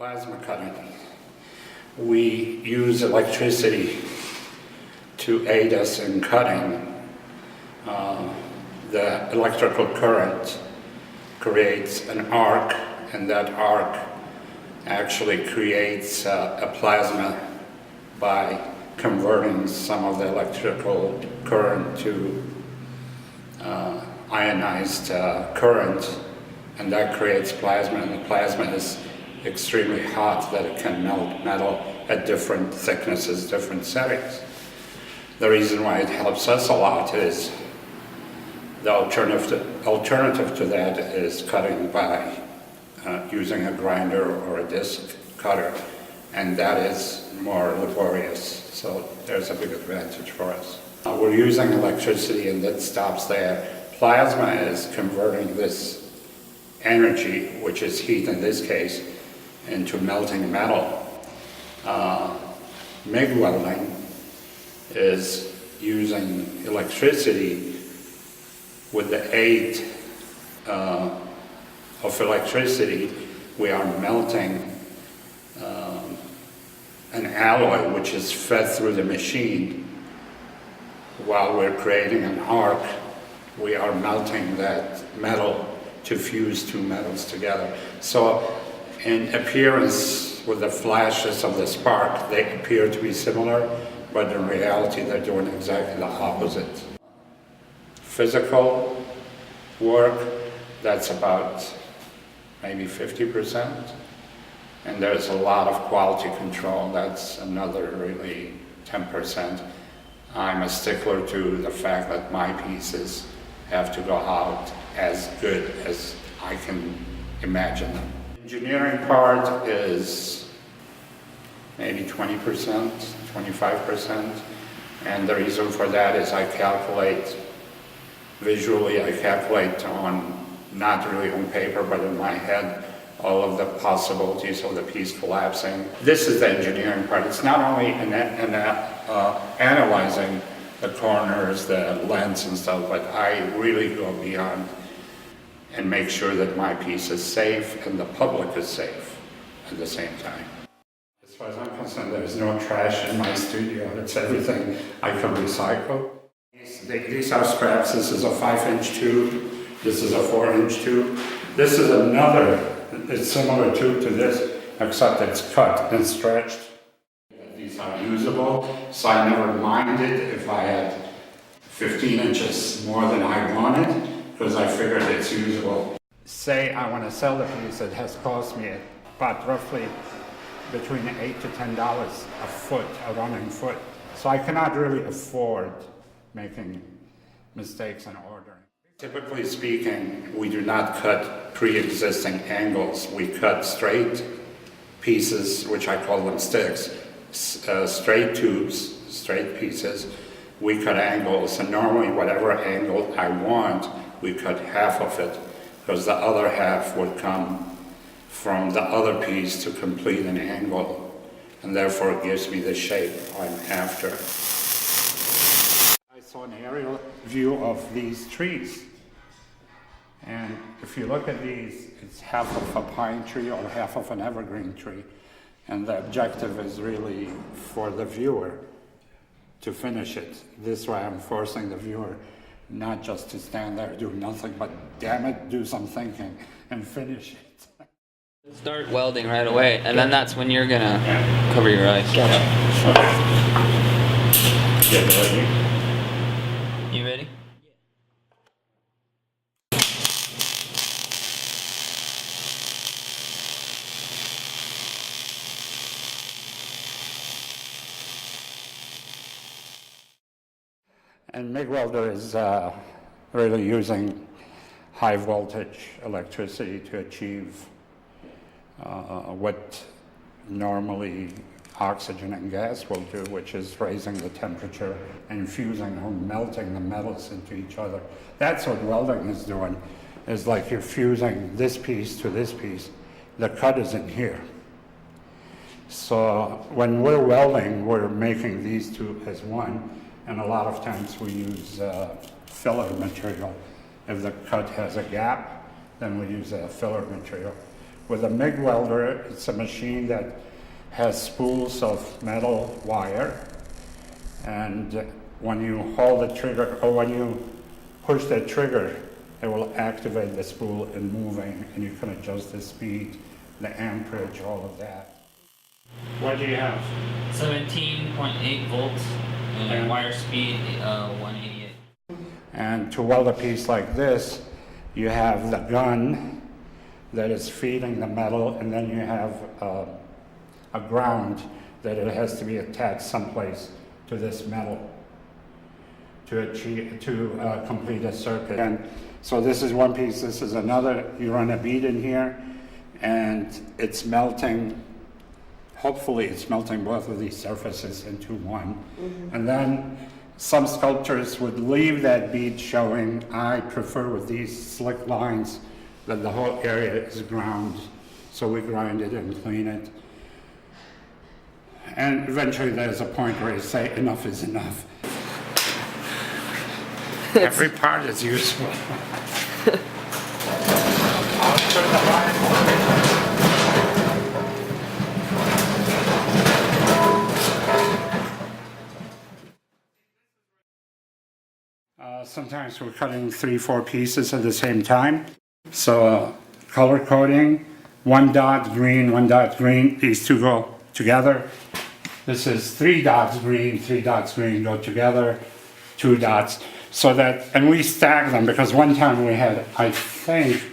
Plasma cutting. We use electricity to aid us in cutting. The electrical current creates an arc, and that arc actually creates a plasma by converting some of the electrical current to ionized current, and that creates plasma, and the plasma is extremely hot that it can melt metal at different thicknesses, different settings. The reason why it helps us a lot is the alternative to that is cutting by using a grinder or a disc cutter, and that is more laborious, so there's a big advantage for us. We're using electricity and that stops there. Plasma is converting this energy, which is heat in this case, into melting metal. MIG welding is using electricity. With the aid of electricity, we are melting an alloy which is fed through the machine. While we're creating an arc, we are melting that metal to fuse two metals together. So in appearance, with the flashes of the spark, they appear to be similar, but in reality they're doing exactly the opposite. Physical work, that's about maybe 50%. And there's a lot of quality control, that's another really 10%. I'm a stickler to the fact that my pieces have to go out as good as I can imagine them. Engineering part is maybe 20%, 25%. And the reason for that is I calculate visually, I calculate on, not really on paper, but in my head, all of the possibilities of the piece collapsing. This is the engineering part. It's not only analyzing the corners, the lens and stuff, but I really go beyond and make sure that my piece is safe and the public is safe at the same time. As far as I'm concerned, there's no trash in my studio. It's everything I can recycle. These are scraps. This is a 5-inch tube. This is a 4-inch tube. This is another, it's similar tube to this, except it's cut and stretched. These are usable, so I never minded if I had 15 inches more than I wanted, because I figured it's usable. Say I want to sell the piece, it has cost me about roughly between $8 to $10 a foot, a running foot. So I cannot really afford making mistakes in ordering. Typically speaking, we do not cut pre-existing angles. We cut straight pieces, which I call them sticks, straight tubes, straight pieces. We cut angles, and normally whatever angle I want, we cut half of it, because the other half would come from the other piece to complete an angle, and therefore it gives me the shape I'm after. I saw an aerial view of these trees, and if you look at these, it's half of a pine tree or half of an evergreen tree, and the objective is really for the viewer to finish it. This way I'm forcing the viewer not just to stand there, do nothing, but damn it, do some thinking and finish it. Start welding right away, and then that's when you're gonna cover your eyes. You ready? And MIG welder is really using high voltage electricity to achieve what normally oxygen and gas will do, which is raising the temperature and fusing or melting the metals into each other. That's what welding is doing, is like you're fusing this piece to this piece. The cut is in here. So when we're welding, we're making these two as one, and a lot of times we use filler material. If the cut has a gap, then we use a filler material. With a MIG welder, it's a machine that has spools of metal wire, and when you hold the trigger, or when you push the trigger, it will activate the spool in moving, and you can adjust the speed, the amperage, all of that. What do you have? 17.8 volts and Yeah. wire speed 188. And to weld a piece like this, you have the gun that is feeding the metal, and then you have a ground that it has to be attached someplace to this metal to complete a circuit. And so this is one piece, this is another. You run a bead in here, and it's melting. Hopefully it's melting both of these surfaces into one. Mm-hmm. And then some sculptors would leave that bead showing. I prefer with these slick lines that the whole area is ground. So we grind it and clean it. And eventually there's a point where you say enough is enough. Every part is useful. I'll turn the line. Sometimes we're cutting 3-4 pieces at the same time. So color coding, 1 dot green, 1 dot green, these two go together. This is 3 dots green, 3 dots green go together, 2 dots. So that, and we stack them because one time we had, I think,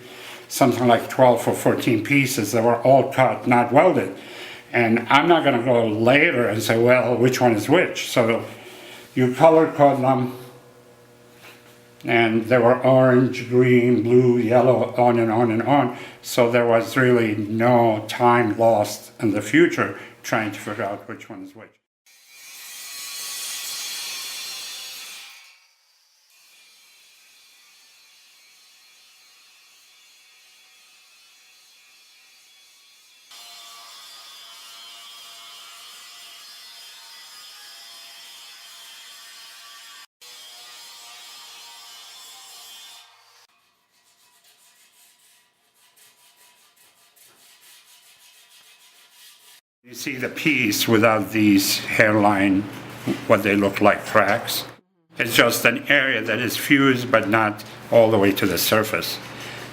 something like 12 or 14 pieces that were all cut, not welded. And I'm not gonna go later and say, well, which one is which? So you color code them, and they were orange, green, blue, yellow, on and on and on. So there was really no time lost in the future trying to figure out which one is which. You see the piece without these hairline, what they look like cracks. It's just an area that is fused but not all the way to the surface.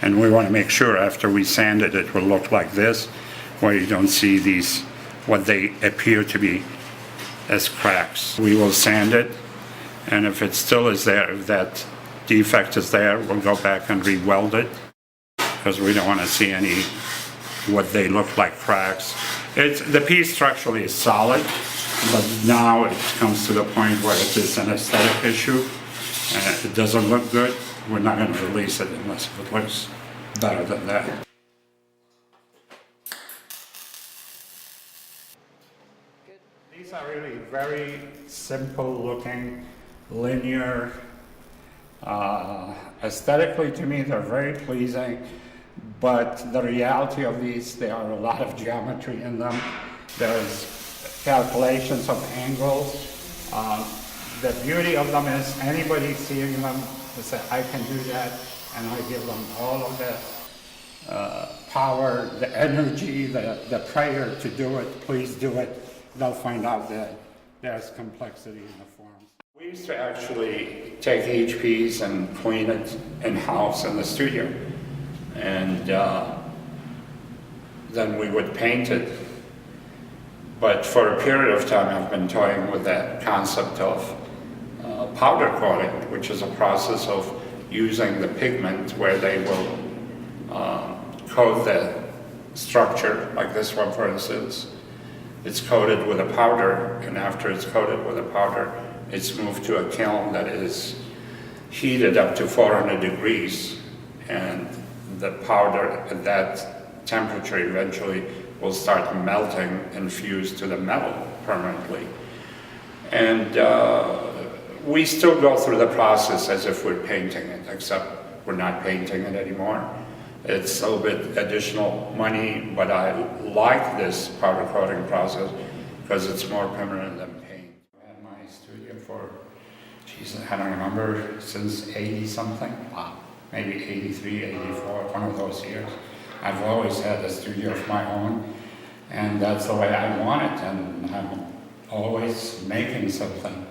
And we want to make sure after we sand it, it will look like this, where you don't see these, what they appear to be as cracks. We will sand it, and if it still is there, if that defect is there, we'll go back and re-weld it, because we don't want to see any, what they look like cracks. The piece structurally is solid, but now it comes to the point where it is an aesthetic issue, and it doesn't look good. We're not going to release it unless it looks better than that. These are really very simple looking, linear. Aesthetically to me, they're very pleasing. But the reality of these, there are a lot of geometry in them. There's calculations of angles. The beauty of them is anybody seeing them will say, I can do that, and I give them all of the power, the energy, the prayer to do it, please do it. They'll find out that there's complexity in the forms. We used to actually take each piece and clean it in-house in the studio. And then we would paint it. But for a period of time, I've been toying with that concept of powder coating, which is a process of using the pigment where they will coat the structure, like this one, for instance. It's coated with a powder, and after it's coated with a powder, it's moved to a kiln that is heated up to 400 degrees, and the powder at that temperature eventually will start melting and fuse to the metal permanently. And we still go through the process as if we're painting it, except we're not painting it anymore. It's a little bit additional money, but I like this powder coating process because it's more permanent than paint. I had my studio for, geez, I don't remember, since 80 something. Wow. Maybe 83, 84, one of those years. I've always had a studio of my own, and that's the way I want it, and I'm always making something.